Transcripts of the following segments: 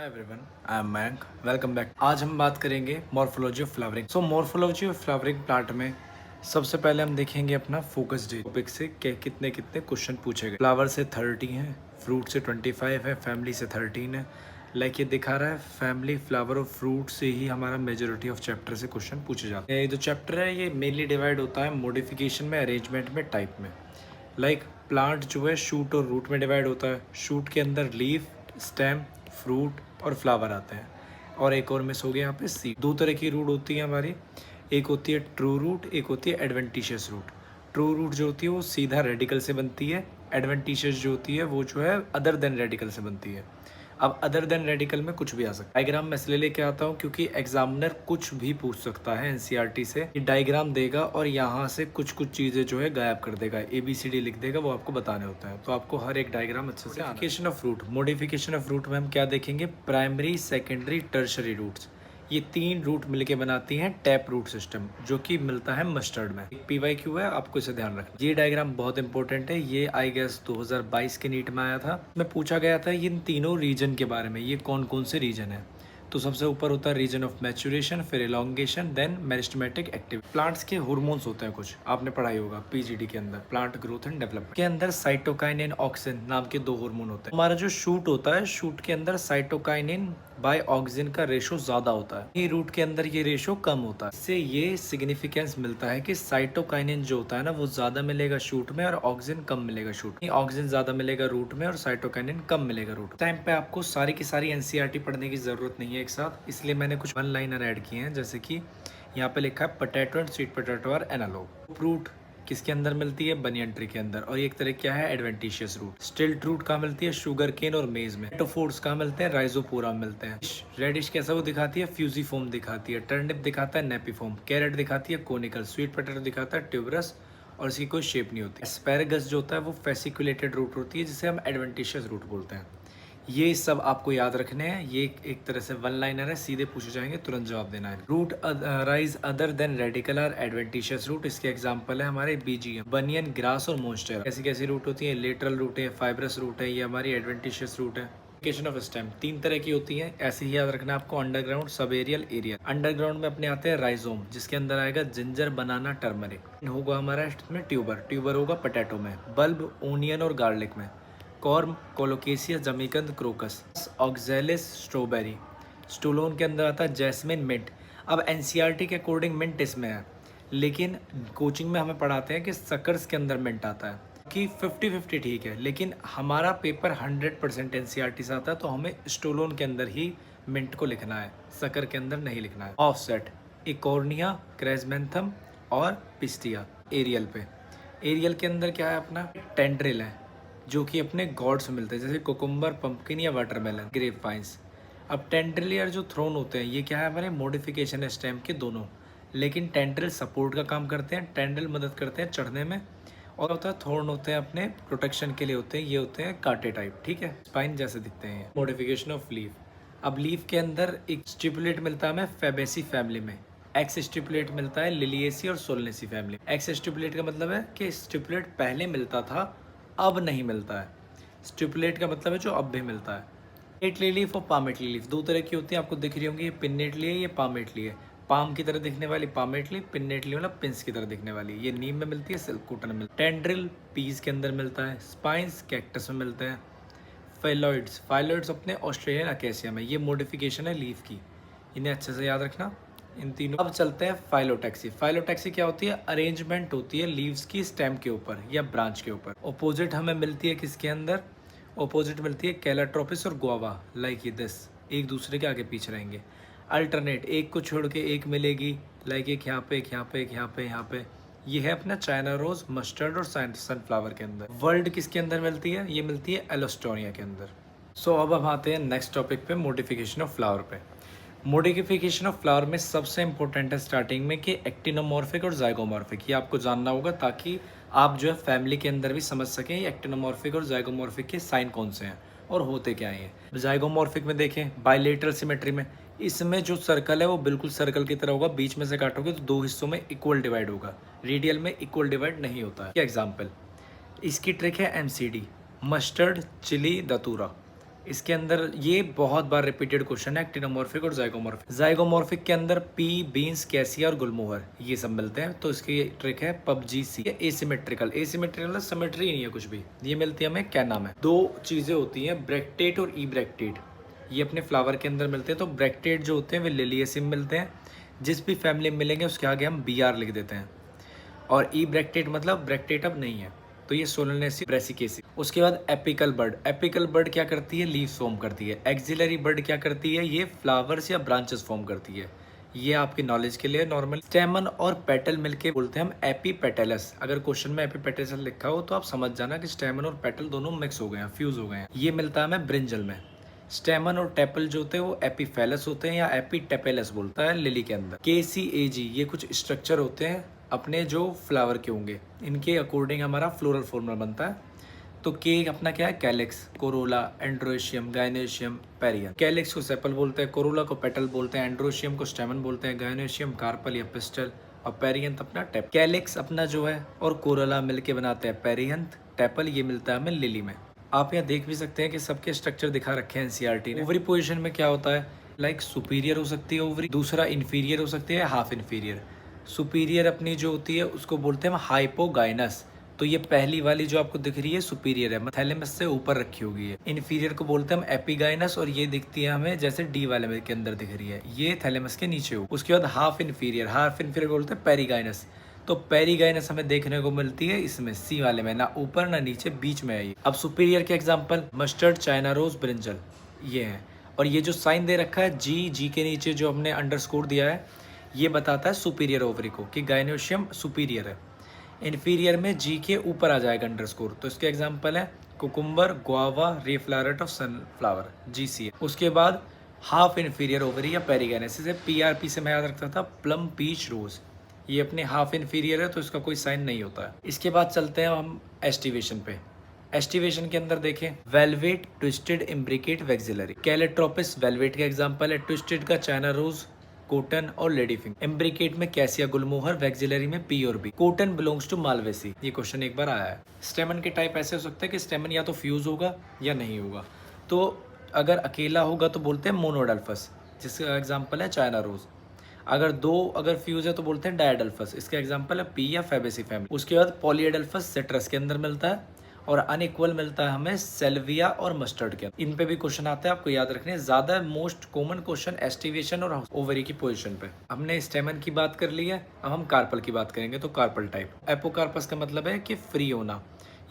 Everyone, I am Mayank. Welcome back. आज हम बात करेंगे morphology of flowering. Morphology of flowering plant में सबसे पहले हम देखेंगे अपना फोकस डे टॉपिक से कितने कितने क्वेश्चन पूछे गए। फ्लावर से 30 हैं, फ्रूट से 25 है, फैमिली से 13 है। लाइक ये दिखा रहा है फैमिली, फ्लावर और फ्रूट से ही हमारा मेजोरिटी ऑफ चैप्टर से क्वेश्चन पूछे जाते हैं। ये जो चैप्टर है ये मेनली डिवाइड होता है मॉडिफिकेशन में, अरेंजमेंट में, टाइप में। लाइक प्लांट जो है शूट और रूट में डिवाइड होता है। शूट के अंदर लीफ, स्टेम, फ्रूट और फ्लावर आते हैं। और एक और मिस हो गया यहाँ पे सीड। दो तरह की रूट होती है हमारी, एक होती है ट्रू रूट, एक होती है एडवेंटिशियस रूट। ट्रू रूट जो होती है वो सीधा रेडिकल से बनती है, एडवेंटिशियस जो होती है वो जो है अदर देन रेडिकल से बनती है। अब अदर देन रेडिकल में कुछ भी आ सकता है। डायग्राम मैं इसलिए लेके आता हूँ क्योंकि एग्जामिनर कुछ भी पूछ सकता है एनसीईआरटी से। ये डायग्राम देगा और यहाँ से कुछ कुछ चीज़ें जो है गायब कर देगा, ABCD लिख देगा, वो आपको बताने होता है। तो आपको हर एक डायग्राम अच्छे से। Modification of root. Modification of root में हम क्या देखेंगे? Primary, secondary, tertiary roots. ये तीन रूट मिलके बनाती हैं टैप रूट सिस्टम, जो कि मिलता है मस्टर्ड में। PYQ है, आपको इसे ध्यान रखना। ये डायग्राम बहुत इंपॉर्टेंट है, ये आई गेस 2022 के नीट में आया था। मैं पूछा गया था इन तीनों रीजन के बारे में, ये कौन कौन से रीजन है। तो सबसे ऊपर होता है रीजन ऑफ मैच्योरेशन, फिर elongation, then meristematic activity. Plants के हार्मोन्स होते हैं कुछ, आपने पढ़ाई होगा PGD के अंदर, प्लांट ग्रोथ एंड डेवलपमेंट के अंदर। साइटोकाइनिन, ऑक्सिन नाम के दो हार्मोन होते हैं। हमारा जो शूट होता है, शूट के अंदर साइटोकाइनिन बाय ऑक्सिन का रेशो ज्यादा होता है, ये रूट के अंदर ये रेशो कम होता है। इससे ये सिग्निफिकेंस मिलता है कि साइटोकाइनिन जो होता है ना वो ज्यादा मिलेगा शूट में और ऑक्सिन कम मिलेगा शूट में। ऑक्सिन ज्यादा मिलेगा रूट में और साइटोकाइनिन कम मिलेगा रूट में। टाइम पे आपको सारी की सारी एनसीईआरटी पढ़ने की जरूरत नहीं है एक साथ, इसलिए मैंने कुछ वन लाइनर ऐड किए हैं। जैसे कि यहाँ पे लिखा है potato and sweet potato are analog. Fruit किसके अंदर मिलती है? बनियन ट्री के अंदर। और एक तरह क्या है? Adventitious root. स्टिल्ट रूट कहाँ मिलती है? शुगर केन और मेज में। टोफोर्स कहाँ मिलते हैं? राइजोपोरा में मिलते हैं। रेडिश कैसा वो दिखाती है? फ्यूजीफॉर्म दिखाती है। टर्निप दिखाता है नेपीफॉर्म। कैरेट दिखाती है कोनिकल। स्वीट पोटैटो दिखाता है ट्यूबरस और इसकी कोई शेप नहीं होती। एस्पैरागस जो होता है वो फेसिकुलेटेड रूट होती है, जिसे हम एडवेंटिशियस रूट बोलते हैं। ये सब आपको याद रखने हैं, ये एक तरह से वन लाइनर है, सीधे पूछे जाएंगे, तुरंत जवाब देना है। Root rise other than radical are adventitious root. इसके एग्जांपल है हमारे BGM, बनियन, ग्रास और मोन्स्टेरा। कैसी कैसी रूट होती है? लेटरल रूट है, फाइब्रस रूट है, ये हमारी एडवेंटिशियस रूट है। लोकेशन ऑफ स्टेम तीन तरह की होती है, ऐसे ही याद रखना आपको। Underground, sub aerial, area. Underground में अपने आते हैं राइजोम, जिसके अंदर आएगा जिंजर, बनाना, टर्मरिक। होगा हमारा इसमें ट्यूबर, ट्यूबर होगा पोटैटो में। बल्ब, ओनियन और गार्लिक में। कॉर्म, कोलोकेसिया, जमीकंद, क्रोकस। Oxalis, strawberry. स्टोलोन के अंदर आता है जैस्मिन, मिंट। अब एनसीईआरटी के अकॉर्डिंग मिंट इसमें है, लेकिन कोचिंग में हमें पढ़ाते हैं कि सकर्स के अंदर मिंट आता है। कि 50-50 ठीक है, लेकिन हमारा पेपर 100% एनसीईआरटी से आता है, तो हमें स्टोलोन के अंदर ही मिंट को लिखना है, सकर के अंदर नहीं लिखना है। ऑफसेट, इकोर्निया, क्रेजमेंथम और पिस्टिया। एरियल पे, एरियल के अंदर क्या है अपना? टेंड्रिल है, जो कि अपने गॉड्स में मिलते हैं, जैसे कोकुम्बर, पंपकिन या वाटरमेलन, ग्रेप वाइन्स। अब टेंड्रिल जो थ्रोन होते हैं, ये क्या है हमारे? मॉडिफिकेशन है स्टेम के दोनों, लेकिन टेंड्रिल सपोर्ट का काम करते हैं, टेंड्रिल मदद करते हैं चढ़ने में। और होता है थॉर्न होते हैं अपने प्रोटेक्शन के लिए होते हैं, ये होते हैं कांटे टाइप, ठीक है, स्पाइन जैसे दिखते हैं। Modification of leaf. अब लीफ के अंदर एक स्टिपुलेट मिलता है हमें फेबेसी फैमिली में, एक्स स्टिपुलेट मिलता है लिलिएसी और सोलनेसी फैमिली। एक्स स्टिपुलेट का मतलब है कि स्टिपुलेट पहले मिलता था, अब नहीं मिलता है। स्टिपुलेट का मतलब है जो अब भी मिलता है। पिन्नेटली लीफ और पामेटली लीफ दो तरह की होती है, आपको दिख रही होंगी, ये पिन्नेटली है, ये पामेटली है। पाम की तरह दिखने वाली पामेटली, पिन्नेटली मतलब पिंस की तरह दिखने वाली, ये नीम में मिलती है, सिल्कूटन में मिलती है। टेंड्रिल पीस के अंदर मिलता है। स्पाइंस कैक्टस में मिलते हैं। फाइलॉइड्स, फाइलॉइड्स अपने ऑस्ट्रेलियन अकेसिया में। ये मॉडिफिकेशन है लीफ की, इन्हें अच्छे से याद रखना इन तीनों। अब चलते हैं फाइलोटैक्सी। फाइलोटैक्सी क्या होती है? अरेंजमेंट होती है लीव्स की स्टेम के ऊपर या ब्रांच के ऊपर। ऑपोजिट हमें मिलती है किसके अंदर? ऑपोजिट मिलती है कैलाट्रोपिस और गुआवा, लाइक ये दिस, एक दूसरे के आगे पीछे रहेंगे। अल्टरनेट, एक को छोड़ के एक मिलेगी, लाइक एक यहाँ पे, एक यहाँ पे, एक यहाँ पे, यहाँ पे। ये है अपना चाइना रोज, मस्टर्ड और सनफ्लावर के अंदर। वर्ल्ड किसके अंदर मिलती है? ये मिलती है एलोस्टोनिया के अंदर। सो अब हम आते हैं नेक्स्ट टॉपिक पे, मॉडिफिकेशन ऑफ फ्लावर पे। मॉडिफिकेशन ऑफ फ्लावर में सबसे इंपॉर्टेंट है स्टार्टिंग में कि एक्टिनोमॉर्फिक और जाइगोमॉर्फिक, ये आपको जानना होगा ताकि आप जो है फैमिली के अंदर भी समझ सकें एक्टिनोमॉर्फिक और जाइगोमॉर्फिक के साइन कौन से हैं और होते क्या हैं। जाइगोमॉर्फिक में देखें, बायलेटरल सिमेट्री में, इसमें जो सर्कल है वो बिल्कुल सर्कल की तरह होगा, बीच में से काटोगे तो दो हिस्सों में इक्वल डिवाइड होगा, रेडियल में इक्वल डिवाइड नहीं होता है। एग्जाम्पल इसकी ट्रिक है MCD, मस्टर्ड, चिली, दतूरा। इसके अंदर ये बहुत बार रिपीटेड क्वेश्चन है, एक्टिनोमॉर्फिक और जाइगोमॉर्फिक। जाइगोमॉर्फिक के अंदर पी, बीन्स, कैसिया और गुलमोहर ये सब मिलते हैं। तो इसकी ट्रिक है पबजी सी। एसिमेट्रिकल, एसिमेट्रिकल सिमेट्री नहीं है कुछ भी, ये मिलती है हमें, क्या नाम है, दो चीजें होती हैं, ब्रैक्टेट और ई ब्रैक्टेट। ये अपने फ्लावर के अंदर मिलते हैं। तो ब्रैक्टेट जो होते हैं वे लिलियसिम मिलते हैं, जिस भी फैमिली में मिलेंगे उसके आगे हम BR लिख देते हैं। और ई ब्रैक्टेट मतलब ब्रैक्टेट अब नहीं है, तो ये सोलनेसी ब्रेसिकेसी। उसके बाद एपिकल बर्ड, एपिकल बर्ड क्या करती है, लीव्स फॉर्म करती है। एक्सिलरी बर्ड क्या करती है, ये फ्लावर्स या ब्रांचेस फॉर्म करती है। ये आपकी नॉलेज के लिए नॉर्मल। स्टेमन और पेटल मिलके बोलते हैं हम एपीपेटलस। अगर क्वेश्चन में एपीपेटलस लिखा हो तो आप समझ जाना कि स्टेमन और पेटल दोनों मिक्स हो गए हैं, फ्यूज हो गए हैं। ये मिलता है हमें ब्रिंजल में। स्टेमन और टेपल जो होते हैं वो एपीफेलस होते हैं या एपीटेपेलस बोलता है लिली के अंदर। KCAG ये कुछ स्ट्रक्चर होते हैं अपने जो फ्लावर के होंगे, इनके अकॉर्डिंग हमारा फ्लोरल फॉर्मूला बनता है। तो के अपना क्या है, calyx, Corolla, androecium, gynoecium, पेरियन। Calyx को सेपल बोलते हैं, कोरोला को पेटल बोलते हैं, एंड्रोशियम को स्टेमन बोलते हैं, गायनेशियम कार्पल या पिस्टल, और पेरियंथ अपना टेप। कैलिक्स अपना जो है और कोरोला मिलके बनाते हैं पेरियंथ। टेपल ये मिलता है हमें लिली में। आप यहाँ देख भी सकते हैं कि सबके स्ट्रक्चर दिखा रखे हैं NCERT ने। ओवरी पोजीशन में क्या होता है, लाइक सुपीरियर हो सकती है ओवरी, दूसरा इन्फीरियर हो सकती है, हाफ इन्फीरियर। सुपीरियर अपनी जो होती है उसको बोलते हैं हम हाइपोगाइनस। तो ये पहली वाली जो आपको दिख रही है सुपीरियर है, थैलेमस से ऊपर रखी होगी है। इन्फीरियर को बोलते हैं हम एपिगाइनस, और ये दिखती है हमें जैसे डी वाले में के अंदर दिख रही है, ये थैलेमस के नीचे हो। उसके बाद हाफ इन्फीरियर, हाफ इन्फीरियर बोलते हैं पेरिगाइनस। तो पेरिगाइनस हमें देखने को मिलती है इसमें सी वाले में, ना ऊपर ना नीचे, बीच में है ये। अब सुपीरियर के example mustard, China rose, brinjal ये हैं। और ये जो साइन दे रखा है जी के नीचे जो हमने अंडरस्कोर दिया है, ये बताता है सुपीरियर ओवरी को कि गायनोशियम सुपीरियर है। इन्फीरियर में जी के ऊपर आ जाएगा अंडरस्कोर। तो इसके एग्जांपल है cucumber, guava, ray floret of sunflower, GC है। उसके बाद हाफ इन्फीरियर ओवरी या पेरिगाइनस, इसे PRP से मैं याद रखता था, प्लम, पीच, रोज। ये अपने हाफ इन्फीरियर है तो इसका कोई साइन नहीं होता है। इसके बाद चलते हैं हम एस्टिवेशन पे। एस्टिवेशन के अंदर देखें, valvate, twisted, imbricate, vexillary. Calotropis valvate का एग्जांपल है, ट्विस्टेड का चाइना रोज, कोटन और लेडी फिंग। एम्ब्रिकेट में कैसिया, गुलमोहर, वेक्सिलरी में P और B। Cotton belongs to Malvaceae. ये क्वेश्चन एक बार आया है। स्टेमन के टाइप ऐसे हो सकते हैं कि स्टेमन या तो फ्यूज होगा या नहीं होगा। तो अगर अकेला होगा तो बोलते हैं मोनोडल्फस, जिसका एग्जाम्पल है चाइना रोज। अगर फ्यूज है तो बोलते हैं डायडल्फस, इसका एग्जाम्पल है P या फेबेसी फैमिली। उसके बाद पॉलीएडल्फस सिट्रस के अंदर मिलता है, और अनइक्वल मिलता है हमें सेल्विया और मस्टर्ड के। इन पे भी क्वेश्चन आते हैं, आपको याद रखने। ज्यादा मोस्ट कॉमन क्वेश्चन एस्टिवेशन और ओवरी की पोजीशन पे। हमने स्टेमन की बात कर ली है, अब हम कार्पल की बात करेंगे। तो कार्पल टाइप, एपोकार्पस का मतलब है कि फ्री होना,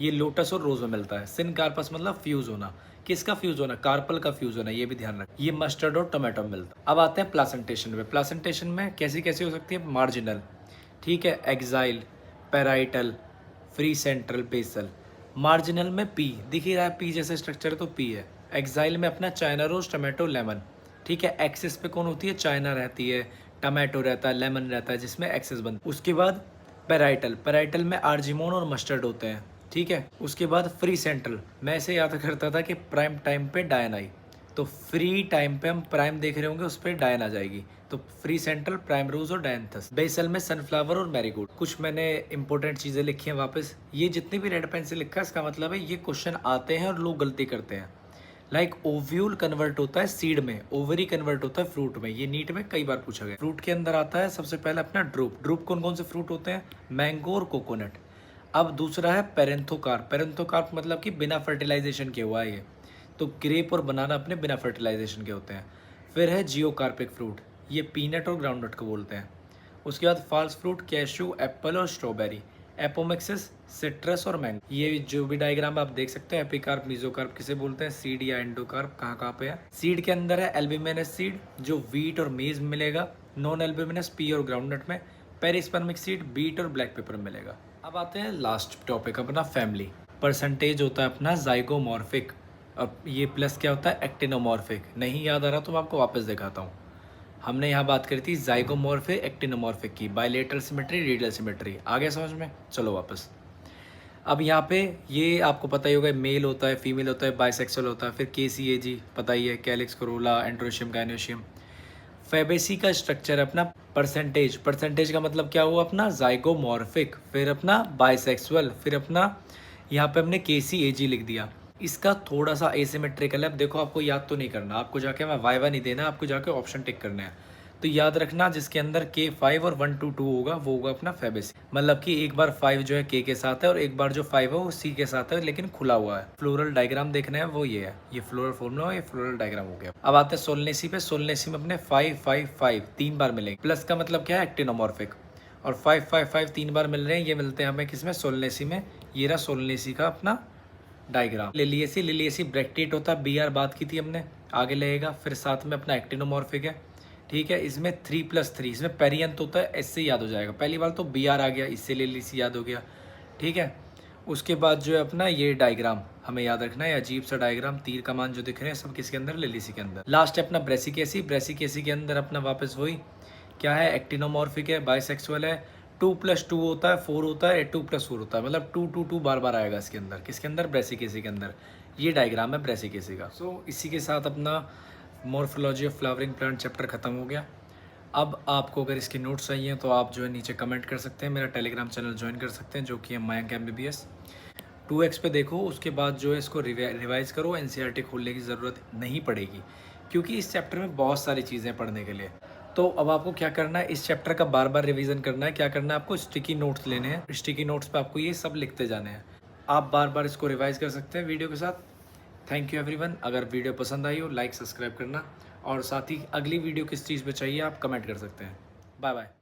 ये लोटस और रोज में मिलता है। सिनकार्पस मतलब फ्यूज होना। किसका फ्यूज होना, कार्पल का फ्यूज होना, ये भी ध्यान रखें। ये मस्टर्ड और टोमेटो में मिलता है। अब आते हैं प्लासेंटेशन में। प्लासेंटेशन में कैसी कैसी हो सकती है, मार्जिनल, ठीक है, axile, parietal, free central, basal. Marginal में P दिख ही रहा है, P जैसे स्ट्रक्चर तो P है। एक्साइल में अपना चाइना रोज, टमाटो, लेमन, ठीक है। एक्सिस पे कौन होती है, चाइना रहती है, टमाटो रहता है, लेमन रहता है, जिसमें एक्सिस बनती है। उसके बाद पेराइटल, पेराइटल में आर्जिमोन और मस्टर्ड होते हैं, ठीक है। उसके बाद फ्री सेंट्रल, मैं इसे याद करता था कि प्राइम टाइम पे डायन आई, तो फ्री टाइम पे हम प्राइम देख रहे होंगे, उस पर डायन आ जाएगी। तो फ्री सेंट्रल, प्राइम रोज और डायंथस। बेसल में सनफ्लावर और मैरीगोल्ड। कुछ मैंने इंपॉर्टेंट चीजें लिखी हैं वापस। ये जितनी भी रेड पेन से लिखा है इसका मतलब है ये क्वेश्चन आते हैं और लोग गलती करते हैं। लाइक ओव्यूल कन्वर्ट होता है सीड में, ओवरी कन्वर्ट होता है फ्रूट में। ये नीट में कई बार पूछा गया। फ्रूट के अंदर आता है सबसे पहले अपना ड्रूप। ड्रूप कौन कौन से फ्रूट होते हैं, मैंगो और कोकोनट। अब दूसरा है पेरेंथोकार्प। पेरेंथोकार्प मतलब कि बिना फर्टिलाइजेशन के हुआ है ये। तो ग्रेप और बनाना अपने बिना फर्टिलाइजेशन के होते हैं। फिर है जियोकार्पिक फ्रूट, ये पीनट और ग्राउंडनट को बोलते हैं। उसके बाद फॉल्स फ्रूट, कैशू, एप्पल और स्ट्रॉबेरी। एपोमिक्सिस, सिट्रस और मैंगो। ये जो भी डायग्राम आप देख सकते हैं, एपिकार्प, मीजोकार्प किसे बोलते हैं, सीड या एंडोकार्प कहाँ कहाँ पे है। सीड के अंदर है एल्ब्यूमिनस सीड, जो व्हीट और मेज में मिलेगा। नॉन एल्ब्यूमिनस पी और ग्राउंडनट में। पेरिस्पर्मिक सीड बीट और ब्लैक पेपर में मिलेगा। अब आते हैं लास्ट टॉपिक अपना, फैमिली। परसेंटेज होता है अपना जाइगोमॉर्फिक। अब ये प्लस क्या होता है, एक्टिनोमॉर्फिक। नहीं याद आ रहा तो मैं आपको वापस दिखाता हूँ। हमने यहाँ बात करी थी जाइगोमॉर्फिक, एक्टिनोमॉर्फिक की, बायलेटरल सिमेट्री, रेडियल सिमेट्री। आगे समझ में, चलो वापस। अब यहाँ पे ये आपको पता ही होगा, मेल होता है, फीमेल होता है, बाइसेक्सुअल होता है। फिर KCAG पता ही है, calyx, Corolla, androecium, gynoecium. Fabaceae का स्ट्रक्चर अपना परसेंटेज। परसेंटेज का मतलब क्या हुआ अपना, जाइगोमॉर्फिक, फिर अपना बाइसेक्सुअल, फिर अपना यहाँ पे हमने KCAG लिख दिया। इसका थोड़ा सा एसिमेट्रिकल है। अब देखो आपको याद तो नहीं करना, आपको जाके मैं वाई नहीं देना, आपको जाके ऑप्शन टिक करने हैं। तो याद रखना जिसके अंदर K5 और 1 to 2 होगा वो होगा अपना फेबेसी। मतलब कि एक बार 5 जो है K के साथ है और एक बार जो 5 है वो C के साथ है, लेकिन खुला हुआ है। फ्लोरल डायग्राम देखना है वो ये है, ये फ्लोरल फॉर्मूला, ये फ्लोरल डायग्राम हो गया। अब आते हैं सोलनेसी पे। सोलनेसी में अपने 5 5 5 तीन बार मिलेंगे। प्लस का मतलब क्या है, एक्टिनोमॉर्फिक। और 5 5 5 तीन बार मिल रहे हैं, ये मिलते हैं हमें किसमें, सोलनेसी में। ये रहा सोलनेसी का अपना डायग्राम। लिलियसी, लिलियसी ब्रैक्टेट होता है, BR बात की थी हमने, आगे लगेगा। फिर साथ में अपना एक्टिनोमॉर्फिक है, ठीक है। इसमें 3+3, इसमें पेरियंत होता है, इससे याद हो जाएगा। पहली बार तो BR आ गया, इससे लिलियसी याद हो गया, ठीक है। उसके बाद जो है अपना ये डायग्राम हमें याद रखना है, अजीब सा डायग्राम, तीर कमान जो दिख रहे हैं सब किसके अंदर, लिलियसी के अंदर। लास्ट है अपना ब्रेसिकेसी। ब्रेसिकेसी के अंदर अपना वापस वही क्या है, एक्टिनोमॉर्फिक है, बाइसेक्सुअल है। 2+2 होता है, 4 होता है, 2+4 होता है, मतलब 2 2 2 बार बार आएगा इसके अंदर। किसके अंदर, ब्रेसिकेसी के अंदर। ये डायग्राम है ब्रेसिकेसी का। सो इसी के साथ अपना morphology of flowering plant chapter खत्म हो गया। अब आपको अगर इसके नोट्स चाहिए तो आप जो है नीचे कमेंट कर सकते हैं, मेरा टेलीग्राम चैनल ज्वाइन कर सकते हैं जो कि है मयंक MBBS। 2x पे देखो, उसके बाद जो है इसको रिवाइज करो। NCERT खोलने की ज़रूरत नहीं पड़ेगी क्योंकि इस चैप्टर में बहुत सारी चीज़ें पढ़ने के लिए। तो अब आपको क्या करना है, इस चैप्टर का बार बार रिवीजन करना है। क्या करना है आपको, स्टिकी नोट्स लेने हैं। स्टिकी नोट्स पे आपको ये सब लिखते जाने हैं। आप बार बार इसको रिवाइज कर सकते हैं वीडियो के साथ। Thank you everyone. अगर वीडियो पसंद आई हो लाइक सब्सक्राइब करना, और साथ ही अगली वीडियो किस चीज़ पे चाहिए आप कमेंट कर सकते हैं। Bye bye.